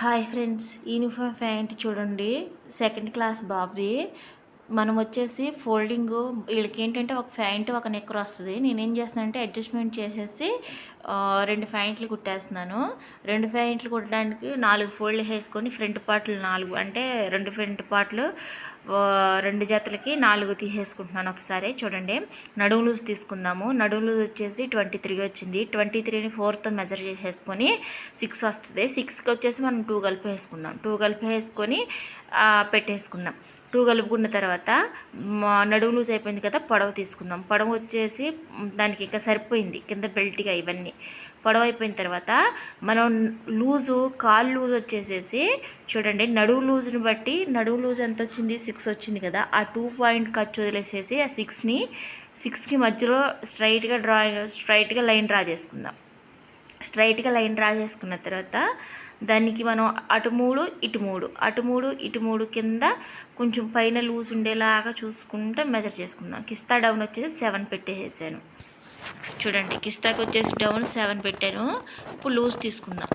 Hi friends, uniform pant చూడండి. Second class బాబుది. మనం వచ్చేసి ఫోల్డింగ్ వీళ్ళకి ఏంటంటే ఒక ప్యాంట్ ఒక నెక్కర్ వస్తుంది. నేనేం చేస్తున్నానంటే అడ్జస్ట్మెంట్ చేసేసి 2 ప్యాంట్లు కుట్టేస్తున్నాను. 2 ప్యాంట్లు కుట్టడానికి 4 ఫోల్డ్లు వేసుకొని ఫ్రంట్ పార్ట్లు 4 అంటే 2 ఫ్రంట్ పార్ట్లు 2 జతలకి 4 తీసేసుకుంటున్నాను ఒకసారి. చూడండి, నడుము లూజ్ తీసుకుందాము. నడుము లూజ్ వచ్చేసి 23 వచ్చింది. 23ని 4తో మెజర్ చేసేసుకొని 6 వస్తుంది. 6కి వచ్చేసి మనం 2 కలిపి వేసుకుందాం. 2 కలిపి వేసుకొని పెట్టేసుకుందాం. 2 కలుపుకున్న తర్వాత నడుము లూజ్ అయిపోయింది కదా, పొడవు తీసుకుందాం. పొడవు వచ్చేసి దానికి ఇంకా సరిపోయింది కింద బెల్ట్గా ఇవన్నీ. పొడవు అయిపోయిన తర్వాత మనం లూజు కాలు లూజ్ వచ్చేసేసి చూడండి, నడుము లూజ్ని బట్టి నడుము లూజ్ ఎంత వచ్చింది, 6 వచ్చింది కదా, ఆ 2 పాయింట్ ఖర్చు వదిలేసేసి ఆ 6కి మధ్యలో స్ట్రైట్గా లైన్ డ్రా చేసుకుందాం. స్ట్రైట్గా లైన్ డ్రా చేసుకున్న తర్వాత దానికి మనం అటు 3 ఇటు 3 కింద కొంచెం పైన లూజ్ ఉండేలాగా చూసుకుంటే మెజర్ చేసుకుందాం. కిస్తా డౌన్ వచ్చేసి 7 పెట్టేసాను. చూడండి, కిస్తాకి వచ్చేసి డౌన్ 7 పెట్టాను. ఇప్పుడు లూజ్ తీసుకుందాం.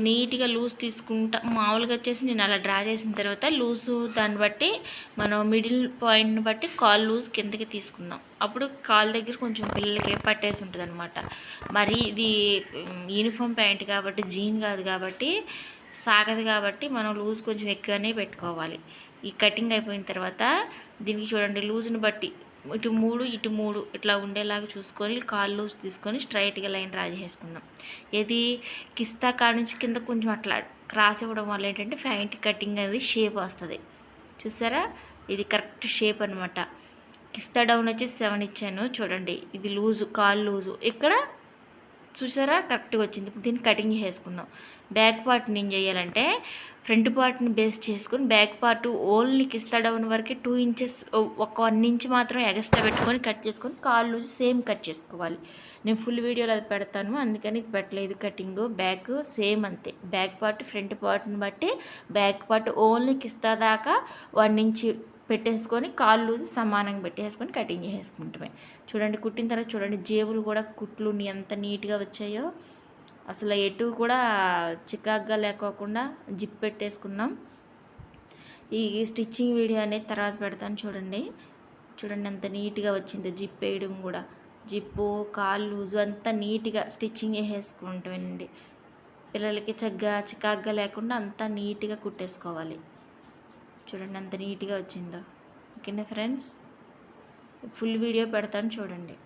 నీట్గా లూజ్ తీసుకుంటా. మామూలుగా వచ్చేసి నేను అలా డ్రా చేసిన తర్వాత లూజు దాన్ని బట్టి మనం మిడిల్ పాయింట్ని బట్టి కాల్ లూజ్ కిందకి తీసుకుందాం. అప్పుడు కాల్ దగ్గర కొంచెం పిల్లలకి పట్టేసి ఉంటుంది అనమాట. మరి ఇది యూనిఫామ్ ప్యాంట్ కాబట్టి, జీన్ కాదు కాబట్టి సాగదు కాబట్టి మనం లూజ్ కొంచెం ఎక్కువనే పెట్టుకోవాలి. ఈ కటింగ్ అయిపోయిన తర్వాత దీనికి చూడండి, లూజ్ని బట్టి ఇటు 3 ఇట్లా ఉండేలాగా చూసుకొని కాళ్ళు లూజ్ తీసుకొని స్ట్రైట్గా లైన్ డ్రా చేసుకుందాం. ఇది కిస్తా కాడ నుంచి కింద కొంచెం అట్లా క్రాస్ ఇవ్వడం వల్ల ఏంటంటే ప్యాంట్ కటింగ్ అనేది షేప్ వస్తుంది. చూసారా, ఇది కరెక్ట్ షేప్ అనమాట. కిస్తా డౌన్ వచ్చి 7 ఇచ్చాను. చూడండి, ఇది లూజు, కాళ్ళు లూజు ఇక్కడ చూసారా కరెక్ట్గా వచ్చింది. ఇప్పుడు దీన్ని కటింగ్ చేసుకుందాం. బ్యాక్ పార్ట్ని ఏం చేయాలంటే ఫ్రంట్ పార్ట్ని బేస్ చేసుకొని బ్యాక్ పార్ట్ ఓన్లీ కిస్తా డౌన్ వరకు 2 ఇంచెస్, ఒక 1 ఇంచ్ మాత్రం ఎక్స్ట్రా పెట్టుకొని కట్ చేసుకొని కాళ్ళు సేమ్ కట్ చేసుకోవాలి. నేను ఫుల్ వీడియోలో అది పెడతాను, అందుకని ఇది పెట్టలేదు. కటింగ్ బ్యాక్ సేమ్ అంతే. బ్యాక్ పార్ట్ ఫ్రంట్ పార్ట్ని బట్టి బ్యాక్ పార్ట్ ఓన్లీ కిస్తా దాకా 1 ఇంచ్ పెట్టేసుకొని కాళ్ళు లూజ్ సమానంగా పెట్టేసుకొని కటింగ్ చేసుకుంటామే. చూడండి, కుట్టిన తర్వాత చూడండి, జేబులు కూడా కుట్లు ఎంత నీట్గా వచ్చాయో. అసలు ఎటు కూడా చికాగ్గా లేకోకుండా జిప్ పెట్టేసుకున్నాం. ఈ స్టిచ్చింగ్ వీడియో అనేది తర్వాత పెడతాను. చూడండి ఎంత నీట్గా వచ్చిందో జిప్ వేయడం కూడా. జిప్పు కాళ్ళు లూజు అంతా నీట్గా స్టిచ్చింగ్ వేసేసుకుంటామండి. పిల్లలకి చికాగ్గా లేకుండా అంతా నీట్గా కుట్టేసుకోవాలి. చూడండి ఎంత నీట్గా వచ్చిందో. ఓకేనా ఫ్రెండ్స్, ఫుల్ వీడియో పెడతాను చూడండి.